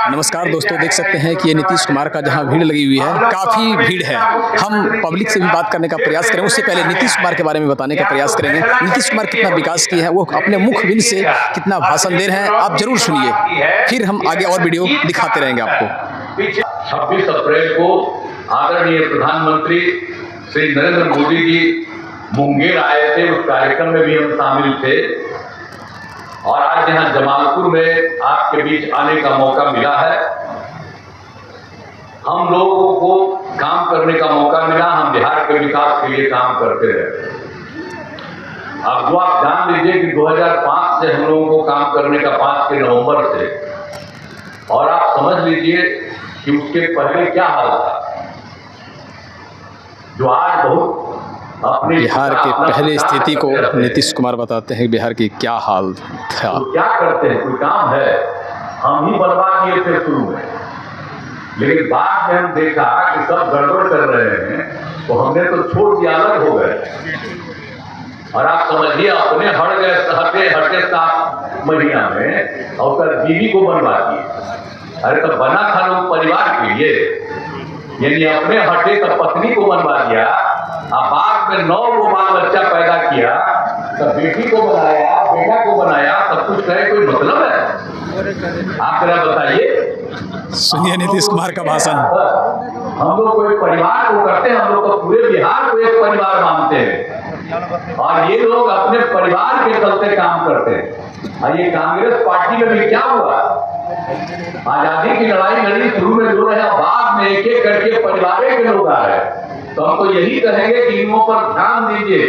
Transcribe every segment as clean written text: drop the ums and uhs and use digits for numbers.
नमस्कार दोस्तों, देख सकते हैं कि ये नीतीश कुमार का जहां भीड़ लगी हुई है, काफ़ी भीड़ है। हम पब्लिक से भी बात करने का प्रयास करेंगे, उससे पहले नीतीश कुमार के बारे में बताने का प्रयास करेंगे। नीतीश कुमार कितना विकास किया है, वो अपने मुखबिंद से कितना भाषण दे रहे हैं, आप जरूर सुनिए, फिर हम आगे और वीडियो दिखाते रहेंगे आपको। 26 अप्रैल को आदरणीय प्रधानमंत्री श्री नरेंद्र मोदी जी मुंगेर आए थे, उस कार्यक्रम में भी हम शामिल थे। और आज यहाँ जमालपुर में आपके बीच आने का मौका मिला है। हम लोगों को काम करने का मौका मिला, हम बिहार के विकास के लिए काम करते रहे। अब जो आप जान लीजिए कि 2005 से हम लोगों को काम करने का 5 के नवंबर से, और आप समझ लीजिए कि उसके पहले क्या हाल था, जो आज बहुत अपने बिहार के पहले स्थिति को नीतीश कुमार बताते हैं बिहार की क्या हाल था। तो क्या करते हैं, कोई काम है, हम ही बर्बाद किए थे शुरू में, लेकिन बाद में हम देखा कि सब गड़बड़ कर रहे हैं, तो हमने तो छोड़ दिया, अलग हो गए। और आप समझिए अपने हट गए, हटे 7 महीना में, और बीवी को बनवा दिए। अरे तो बना था लोग परिवार के लिए, यानी अपने हटे तो पत्नी को बनवा दिया, बाद में 9 को बाल बच्चा पैदा किया, तो बेटी को बनाया, बेटा को बनाया, सब कुछ करे, कोई मतलब है? आप जरा बताइए। सुनिए नीतीश कुमार का भाषण। हम लोग को एक परिवार को करते हैं, हम लोग तो पूरे बिहार को एक परिवार मानते हैं, और ये लोग अपने परिवार के चलते काम करते हैं। और ये कांग्रेस पार्टी में भी क्या हुआ, आजादी की लड़ाई लड़ी, शुरू में जो रहे, बाद में एक एक करके परिवार के लोग आ रहे। तो हम तो यही कहेंगे कि इनों पर ध्यान दीजिए।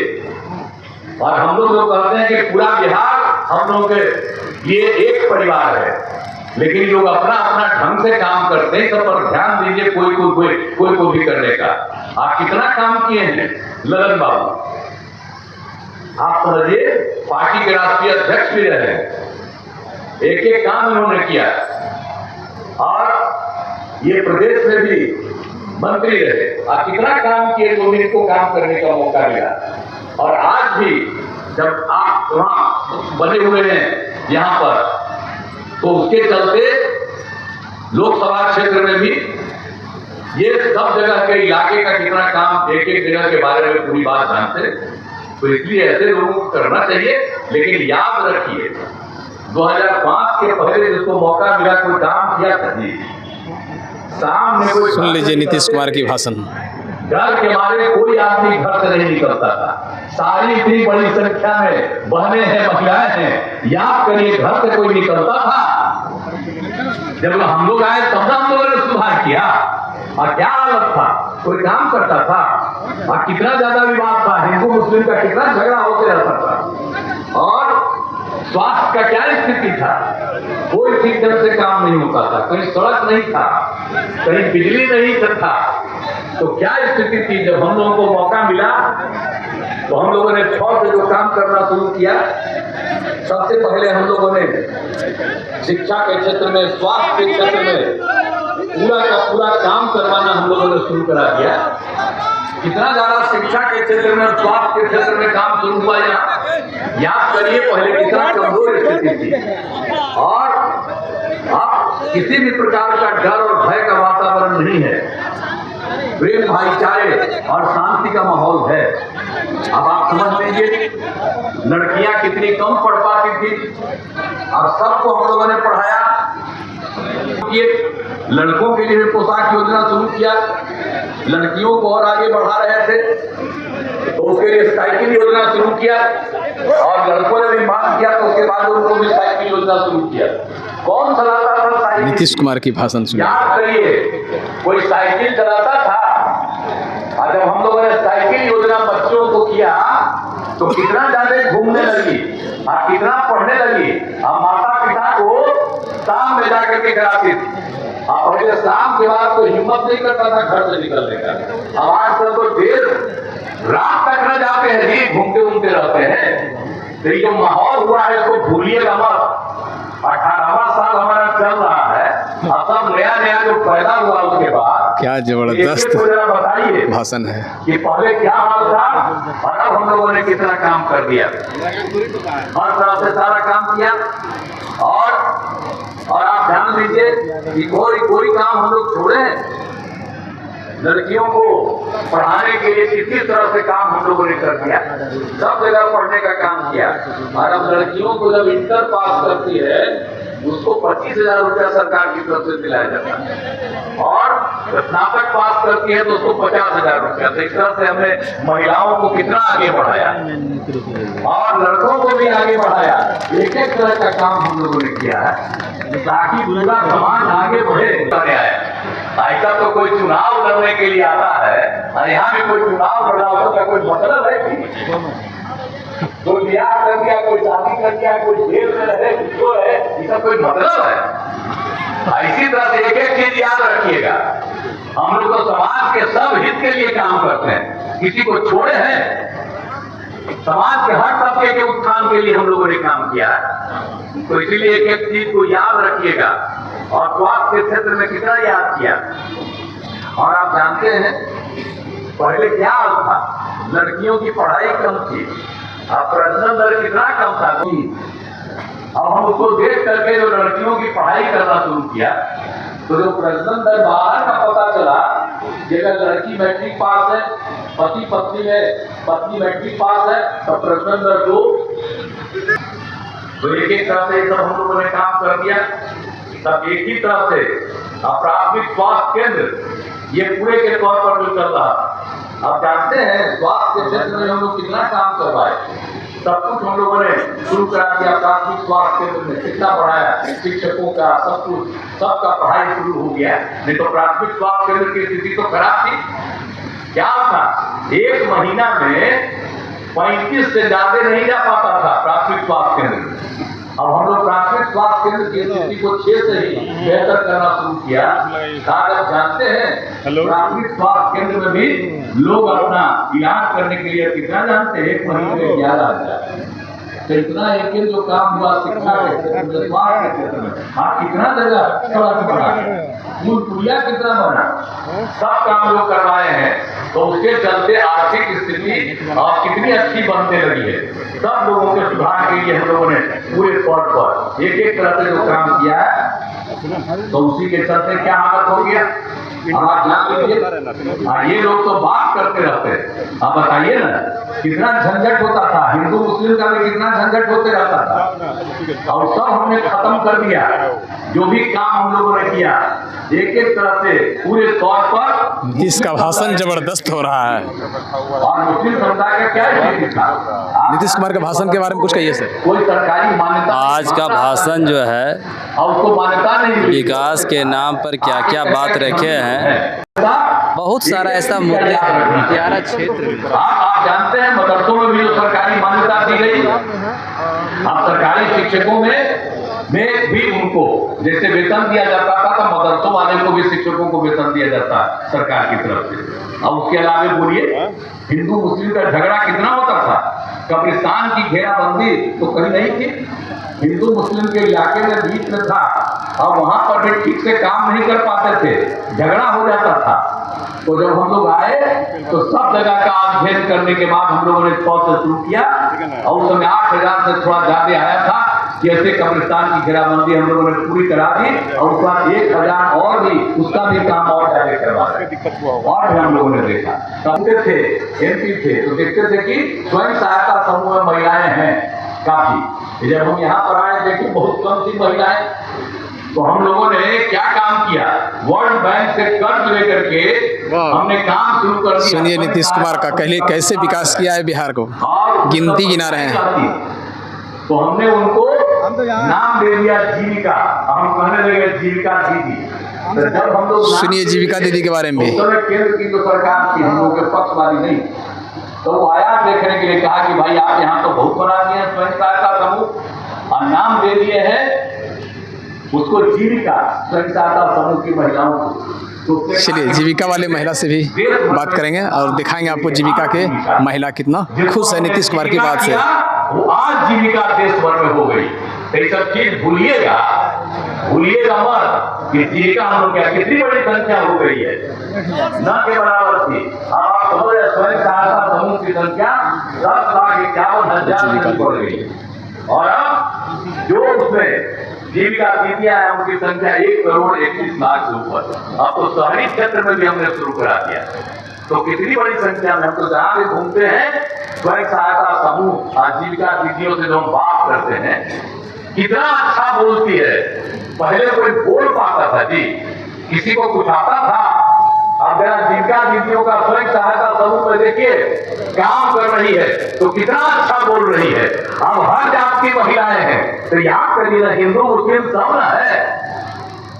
और हम लोग जो कहते हैं कि पूरा बिहार हम लोग के लिए एक परिवार है, लेकिन लोग अपना अपना ढंग से काम करते हैं। सब पर ध्यान दीजिए, कोई को भी करने का। आप कितना काम किए हैं ललन बाबू, आप समझिए, पार्टी के राष्ट्रीय अध्यक्ष भी रहे, एक एक काम इन्होंने किया, और ये प्रदेश में भी मंत्री रहे। आप कितना काम किए, तो इनको काम करने का मौका मिला। और आज भी जब आप वहां बने हुए हैं यहाँ पर, तो उसके चलते लोकसभा क्षेत्र में भी ये सब जगह के इलाके का कितना काम, एक एक जगह के बारे में पूरी बात जानते। तो इसलिए ऐसे लोगों को करना चाहिए। लेकिन याद रखिए, 2005 के पहले जिसको मौका मिला, कोई काम किया था, सामने कोई, सुन लीजिए नीतीश कुमार की भाषण। डर के मारे कोई आदमी घर से नहीं निकलता था। सारी इतनी बड़ी संख्या में बहनें हैं, महिलाएं हैं, याद करिए, घर से कोई निकलता था। जब हम लोग आए तब हम लोगों ने सुधार किया। और क्या हालत था, कोई काम करता था, और कितना ज्यादा विवाद था, हिंदू मुस्लिम का कितना झगड़ा होते रहता था। और स्वास्थ्य का क्या स्थिति था, कोई ठीक ढंग से काम नहीं होता था, कहीं सड़क नहीं था, कहीं बिजली नहीं था। तो क्या स्थिति थी। जब हम लोगों को मौका मिला, तो हम लोगों ने 6 से जो काम करना शुरू किया, सबसे पहले हम लोगों ने शिक्षा के क्षेत्र में, स्वास्थ्य के क्षेत्र में पूरा का पूरा काम करवाना हम लोगों ने शुरू करा दिया। कितना ज्यादा शिक्षा के क्षेत्र में, स्वास्थ्य के क्षेत्र में काम शुरू हुआ। याद करिए, पहले कितना कमजोर स्थिति थी, और अब किसी भी प्रकार का डर और भय का वातावरण नहीं है, प्रेम, भाईचारे और शांति का माहौल है। अब आप समझ लीजिए, लड़कियां कितनी कम पढ़ पाती थी, और सबको हम लोगों ने पढ़ाया। ये लड़कों के लिए पोशाक योजना शुरू किया, लड़कियों को और आगे बढ़ा रहे थे, तो उसके लिए साइकिल योजना शुरू किया। और लड़कों ने भी मांग किया तो उसके बाद उनको भी साइकिल योजना शुरू किया। कौन चलाता था साइकिल? नीतीश कुमार की भाषण सुनिए। याद करिए, कोई साइकिल चलाता था। और जब हम लोगों ने साइकिल योजना बच्चों को किया तो कितना ज्यादा घूमने लगी और कितना पढ़ने लगी। और माता पिता को शाम में जाकर के कराती थी। और पहले शाम के बाद कोई हिम्मत नहीं करता था घर से निकलने का। अब आजकल तो देर रात तक न जाते हैं जी, घूमते घूमते रहते हैं। तो ये जो माहौल हुआ है इसको भूलिएगा मत। 18वां साल हमारा चल रहा है और सब नया नया जो पैदा हुआ उसके बाद क्या जबरदस्त बताइए भाषण है कि पहले क्या हाल था और अब हम लोगों ने कितना काम कर दिया। हर तरह से सारा काम किया। और आप ध्यान दीजिए कि कोई काम हम लोग छोड़े। लड़कियों को पढ़ाने के लिए किसी तरह से काम हम लोगों ने कर दिया। सब जगह पढ़ने का काम किया। और अब लड़कियों को जब इंटर पास करती है उसको 25,000 रुपया सरकार की तरफ से दिलाया जाता है। और स्नातक पास करती है तो उसको 50,000 रुपया। तो इस तरह से हमने महिलाओं को कितना आगे बढ़ाया और लड़कों को भी आगे बढ़ाया। एक एक तरह का काम हम लोगों ने किया है ताकि पूरा समाज आगे बढ़े। ऐसा तो कोई चुनाव लड़ने के लिए आता है और यहाँ भी कोई चुनाव लड़ रहा हो तो कोई मतलब है कि कोई ब्याह कर दिया, कोई शादी कर दिया, कोई जेल में रहे, जो है इसका कोई मतलब है। इसी तरह से एक एक चीज याद रखिएगा, हम लोग तो समाज के सब हित के लिए काम करते हैं, किसी को छोड़े हैं। समाज के हर तबके के उत्थान के लिए हम लोगों ने काम किया है। तो इसीलिए एक एक चीज को याद रखिएगा। और स्वास्थ्य के क्षेत्र में कितना याद किया। और आप जानते हैं पहले क्या हाल था, लड़कियों की पढ़ाई कम थी, अब प्रजनन दर कितना कम था। अब हम उसको देख करके जो लड़कियों की पढ़ाई करना शुरू किया तो जो प्रजनन दर बाहर का पता चला कि अगर लड़की मैट्रिक पास है, पत्नी मैट्रिक पास है तो प्रजनन दर 2। तो एक एक तरह से सब हम लोगों ने काम कर दिया। तब एक ही तरह से प्राथमिक स्वास्थ्य केंद्र ये पूरे के तौर पर भी चल रहा। आप जानते हैं स्वास्थ्य के क्षेत्र में हम लोग कितना काम करवाए। सब कुछ हम लोगों ने शुरू करा दिया। प्राथमिक स्वास्थ्य केंद्र में कितना बढ़ाया, शिक्षकों का सब कुछ, सबका पढ़ाई शुरू हो गया। नहीं तो प्राथमिक स्वास्थ्य केंद्र की स्थिति तो खराब थी। क्या था, एक महीना में 35 से ज्यादा नहीं जा पाता था प्राथमिक स्वास्थ्य केंद्र। अब हम लोग प्राथमिक स्वास्थ्य केंद्र की स्थिति को 6 से ही बेहतर करना शुरू किया। आप जानते हैं प्राथमिक स्वास्थ्य केंद्र में भी लोग अपना इलाज करने के लिए कितना जानते हैं, 1 महीने में 11,000। तो इतना एक जो काम हुआ शिक्षा के क्षेत्र में, स्वास्थ्य के क्षेत्र में, हाँ कितना जगह सड़क बना, पुल पुलिया कितना बना, सब काम लोग करवाए हैं। तो उसके चलते आर्थिक स्थिति और कितनी अच्छी बनने लगी है। सब लोगों के सुधार के लिए हम लोगों ने पूरे तौर पर एक एक तरह से जो काम किया है तो उसी के चलते क्या हालत हो गया। आप जान लीजिए, ये लोग तो बात करते रहते हैं। आप बताइए ना कितना झंझट होता था, हिंदू मुस्लिम का भी कितना झंझट होते रहता था। और सब हमने खत्म कर दिया। जो भी काम हम लोगों ने किया एक एक तरह से पूरे तौर पर। इसका भाषण जबरदस्त हो रहा है। और मुस्लिम समुदाय का क्या स्थिति था। नीतीश कुमार के भाषण के बारे में कुछ कहिए सर। कोई सरकारी मान्यता, आज का भाषण जो है और उसको मान्यता नहीं मिली। विकास के नाम पर क्या क्या बात रखे हैं, बहुत सारा ऐसा मुद्दे हैं मुटियारा क्षेत्र में। आप जानते हैं मदरसों में भी जो सरकारी मान्यता दी गई, अब सरकारी शिक्षकों में भी उनको जैसे वेतन दिया जाता था तो मदरसों वाले को भी शिक्षकों को वेतन दिया जाता है सरकार की तरफ से। अब उसके अलावा बोलिए हिंदू मुस्लिम का झगड़ा कितना होता था। कब्रिस्तान की घेराबंदी तो कहीं नहीं थी, हिंदू मुस्लिम के इलाके में बीच में था और वहां पर भी ठीक से काम नहीं कर पाते थे, झगड़ा हो जाता था। तो जब हम लोग आए तो सब जगह का अध्ययन करने के बाद हम लोगों ने 100 से शुरू किया और उस समय 8,000 से थोड़ा ज्यादा आया था। जैसे कब्रिस्तान की घेराबंदी हम लोगों ने पूरी करा दी और उसके बाद 1,000 और भी उसका भी काम और ज्यादा करवा और भी हम लोगों ने देखा। सबसे थे MP थे तो देखते थे कि स्वयं सहायता समूह में महिलाएं हैं काफी। जब हम यहाँ पर आए देखिए बहुत कम थी महिलाएं। तो हम लोगों ने क्या काम किया, वर्ल्ड बैंक से कर्ज लेकर के हमने काम शुरू कर दिया। सुनिए नीतीश कुमार का कैसे विकास किया है बिहार को, गिनती गिना रहे हैं। तो हमने उनको नाम दे दिया जीविका, हम कहने लगे जीविका दीदी। तो जब हम लोग सुनिए जीविका दीदी के बारे में भी। केंद्र की जो सरकार थी, हम लोग के पक्ष वाली नहीं, तो वो आया देखने के लिए, कहा कि भाई आप यहाँ तो बहुत बना दिए हैं स्वयं सहायता समूह और नाम दे दिए हैं उसको जीविका, स्वयं सहायता समूह की महिलाओं को। चलिए जीविका वाले महिला से भी बात करेंगे और दिखाएंगे आपको जीविका के महिला कितना खुश है नीतीश कुमार की बात से। वो आज जीविका देश भर में हो गई। तो ये सब चीज भूलिएगा मत कि जीविका हम लोग क्या कितनी बड़ी संख्या हो गई है, न के बराबर थी। आप समझ रहे, स्वयं सहायता समूह की संख्या 10,51,000 बढ़ गई और अब जो उसमें जीविका दीदियां हैं उनकी संख्या 1,31,00,000 से ऊपर। अब तो शहरी क्षेत्र में भी हमने शुरू करा दिया। तो कितनी बड़ी संख्या में हम तो जहां भी घूमते हैं स्वयं सहायता समूह आजीविका दीदियों से जो हम बात करते हैं, कितना अच्छा बोलती है। पहले कोई बोल पाता था जी, किसी को कुछ आता था। अब जीविका दीदियों का स्वयं सहायता समूह में देखिए काम कर रही है तो कितना अच्छा बोल रही है। अब हर जात की महिलाएं हैं, तो याद करिए ना, हिंदू मुस्लिम सब ना है,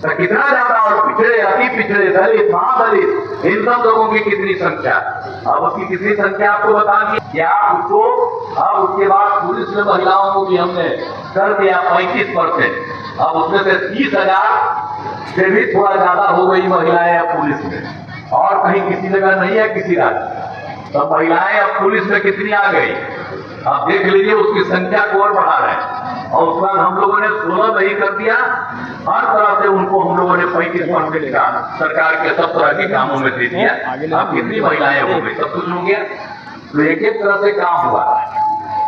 तो कितना ज्यादा, और पिछड़े, अति पिछड़े, दलित, महादलित, इन सब लोगों की कितनी संख्या। अब उसकी कितनी संख्या आपको बता दी कि आप उसको, अब उसके बाद पुलिस में महिलाओं को भी हमने कर दिया 35%। अब उसमें से 30,000 से भी थोड़ा ज्यादा हो गई महिलाएं अब पुलिस में, और कहीं किसी जगह नहीं है किसी राज्य। तो महिलाएं अब पुलिस में कितनी आ गई आप देख लीजिए, उसकी संख्या को और बढ़ा रहे हैं। और उसके बाद हम लोगों ने 16 नहीं कर दिया, हर तरह से उनको हम लोगों ने 35% का सरकार के सब तरह के कामों में दे दिया। अब कितनी महिलाएं हो गई, सब कुछ हो गया। तो एक एक तरह से काम हुआ।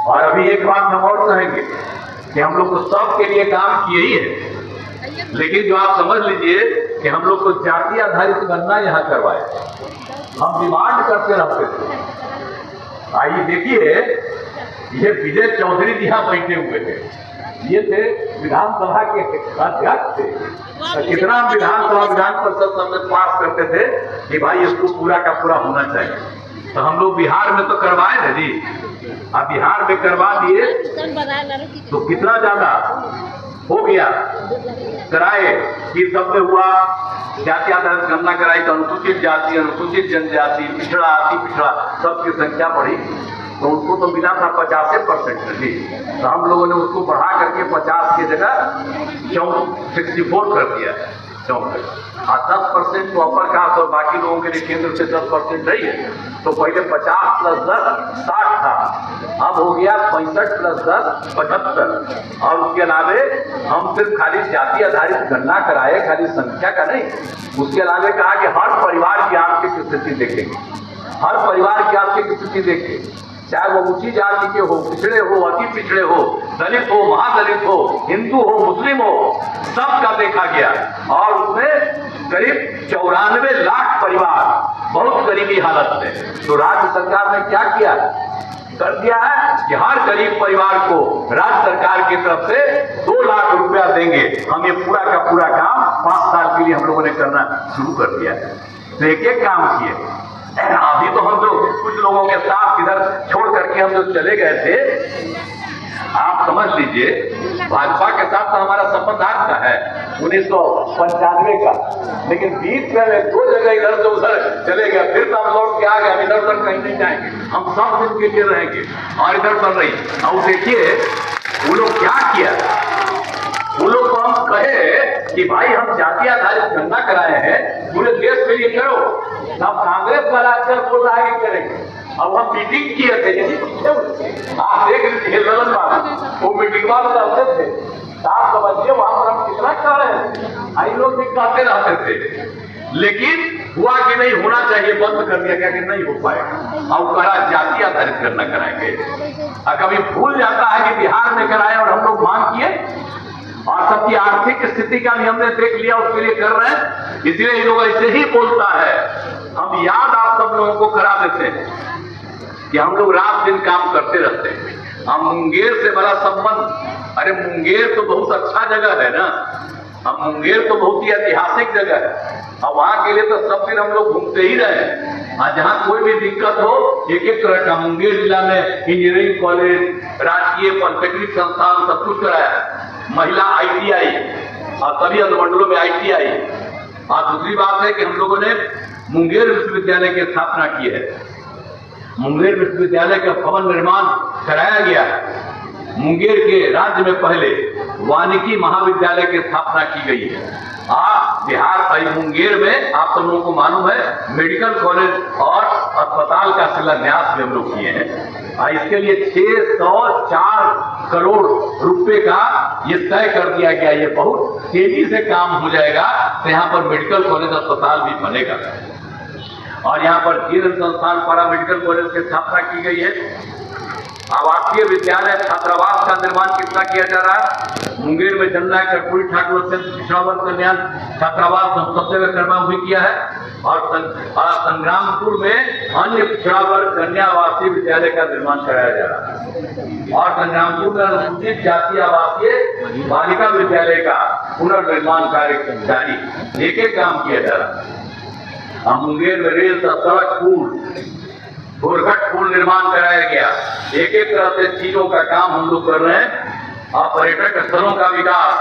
और अभी एक बात हम और कहेंगे कि हम लोग तो सबके लिए काम किए ही है, लेकिन जो आप समझ लीजिए कि हम लोग को जाति आधारित गणना यहाँ करवाए, हम डिमांड करते रहते थे। आइए देखिए, ये विजय चौधरी जी यहाँ बैठे हुए थे, ये थे विधानसभा के अध्यक्ष थे। कितना विधानसभा विधान परिषद में पास करते थे कि भाई इसको पूरा का पूरा होना चाहिए। तो हम लोग बिहार में तो करवाए थे जी, अब बिहार में करवा दिए तो कितना ज्यादा हो गया, कराए कि सब में हुआ जाति आधारित गणना कराई तो अनुसूचित जाति, अनुसूचित जनजाति, पिछड़ा, अति पिछड़ा, सबकी संख्या बढ़ी। तो उसको तो मिला था 50% जी, तो हम लोगों ने उसको बढ़ा करके 50 की जगह 64 कर दिया, 64। 10% तो अपर कास्ट और बाकी लोगों के लिए केंद्र से 10% नहीं है। तो पहले 50 + 10 60 था, अब हो गया 65 + 10 75। और उसके अलावे हम सिर्फ खाली जाति आधारित गणना कराए, खाली संख्या का नहीं, उसके अलावे कहा कि हर परिवार की आर्थिक स्थिति देखेंगे, हर परिवार की आर्थिक स्थिति देखेंगे, चाहे वो ऊंची जाति के हो, पिछड़े हो, अति पिछड़े हो, दलित हो, महादलित हो, हिंदू हो, मुस्लिम हो, सबका देखा गया। और उसमें करीब 94 लाख परिवार बहुत गरीबी हालत में। तो राज्य सरकार ने क्या किया, कर दिया है कि हर गरीब परिवार को राज्य सरकार की तरफ से 2 लाख रुपया देंगे। हम ये पूरा का पूरा काम 5 साल के लिए हम लोगों ने करना शुरू कर दिया। तो एक एक काम किए। अभी तो हम लोग कुछ लोगों के साथ इधर छोड़ करके हम लोग चले गए थे। आप समझ लीजिए, भाजपा के साथ तो हमारा संबंध आज का है 1995 का, लेकिन बीच में 2 जगह इधर से उधर चले गए, फिर तो हम लौट के आ गए। इधर उधर कहीं नहीं जाएंगे, हम सब दिन के लिए रहेंगे। और इधर बन रही, और देखिए वो लोग क्या किया, वो लोग को हम कहे कि भाई हम जाति आधारित गणना कराए हैं, पूरे देश के लिए करो। अब कांग्रेस वाला अक्सर बोल रहा है कि करेंगे। अब हम मीटिंग किए थे, आप देख लीजिए ललन बाबू, वो मीटिंग में रहते थे, आप समझिए वहां पर हम कितना कह रहे हैं, आई लोग भी कहते रहते थे, लेकिन हुआ कि नहीं, होना चाहिए, बंद कर दिया गया कि नहीं हो पाएगा। अब कहा जाति आधारित गणना कराएंगे। कभी भूल जाता है कि बिहार में कराए और हम लोग मांग किए, और सबकी आर्थिक स्थिति का भी हमने देख लिया, उसके लिए कर रहे हैं। इसलिए ये लोग ऐसे ही बोलता है। हम याद आप सब लोगों को करा देते हैं कि हम लोग रात दिन काम करते रहते हैं। हम मुंगेर से बड़ा संबंध, अरे मुंगेर तो बहुत अच्छा जगह है ना, हम मुंगेर तो बहुत ही ऐतिहासिक जगह है और वहाँ के लिए तो सब दिन हम लोग घूमते ही रहे। और जहाँ कोई भी दिक्कत हो एक एक तरह का मुंगेर जिला में इंजीनियरिंग कॉलेज, राजकीय पॉलिटेक्निक संस्थान सब कुछ कराया, महिला ITI और सभी अनुमंडलों में ITI। और दूसरी बात है कि हम लोगों ने मुंगेर विश्वविद्यालय की स्थापना की है। मुंगेर विश्वविद्यालय का भवन निर्माण कराया गया है। मुंगेर के राज्य में पहले वानिकी महाविद्यालय की स्थापना की गई है। बिहार मुंगेर में आप सब लोगों को मालूम है मेडिकल कॉलेज और अस्पताल का शिलान्यास भी हम लोग किए हैं। इसके लिए 604 करोड़ रुपए का ये तय कर दिया गया। ये बहुत तेजी से काम हो जाएगा तो यहाँ पर मेडिकल कॉलेज अस्पताल भी बनेगा और यहाँ पर जीवन संस्थान पारा मेडिकल कॉलेज की स्थापना की गई है। आवासीय विद्यालय छात्रावास का निर्माण कितना किया जा रहा है। मुंगेर में जननायक कर्पूरी ठाकुर अत्यंत पिछड़ा वर्ग कल्याण छात्रावास हम सब जगह निर्माण हुई किया है और संग्रामपुर में अन्य पिछड़ा वर्ग कन्या आवासीय विद्यालय का निर्माण कराया जा रहा है और संग्रामपुर में अनुसूचित जाति आवासीय बालिका विद्यालय का पुनर्निर्माण कार्य जारी, एक एक काम किया जा रहा है। मुंगेर में रेल सड़क पुल गोरघट पुल निर्माण कराया गया। एक एक तरह से चीजों का काम हम लोग कर रहे हैं और पर्यटक स्थलों का विकास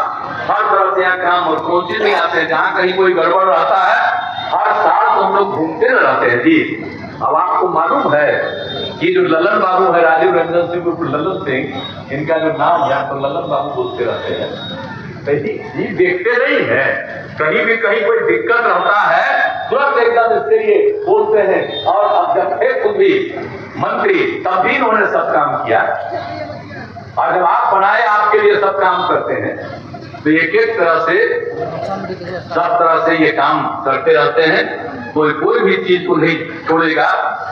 हर तरह से यहाँ काम और कौन चीज नहीं आते। जहाँ कहीं कोई गड़बड़ रहता है हर साल तो हम लोग घूमते रहते हैं जी। अब आपको मालूम है कि जो ललन बाबू है राजीव रंजन सिंह ललन सिंह, इनका जो नाम है तो ललन बाबू बोलते रहते हैं। ये देखते नहीं है, कहीं भी कहीं कोई दिक्कत रहता है तुरंत एकदम इसके लिए बोलते हैं। और अब जब थे खुद भी मंत्री तब भी इन्होंने सब काम किया और जब आप बनाए आपके लिए सब काम करते हैं तो एक एक तरह से सब तरह से ये काम करते रहते हैं। कोई भी चीज को नहीं छोड़ेगा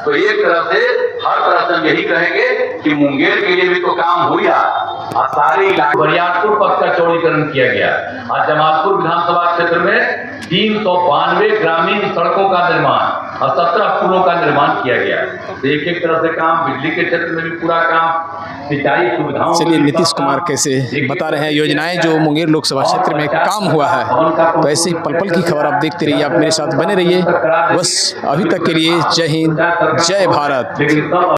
तो एक तरह से हर तरह से हम यही कहेंगे कि मुंगेर के लिए भी तो काम हुआ और सारे इलाके बरियारपुर पथ का चौड़ीकरण किया गया और जमालपुर विधानसभा क्षेत्र में 392 ग्रामीण सड़कों का निर्माण और 17 पुलों का निर्माण किया गया। तो एक एक तरह से काम बिजली के क्षेत्र में भी पूरा काम, सिंचाई सुविधाओं। चलिए नीतीश कुमार कैसे बता रहे हैं योजनाएं जो मुंगेर लोकसभा क्षेत्र में काम हुआ है। तो ऐसे पल पल की खबर आप देखते रहिए, आप मेरे साथ बने रहिए। बस अभी तक के लिए जय हिंद, जय भारत।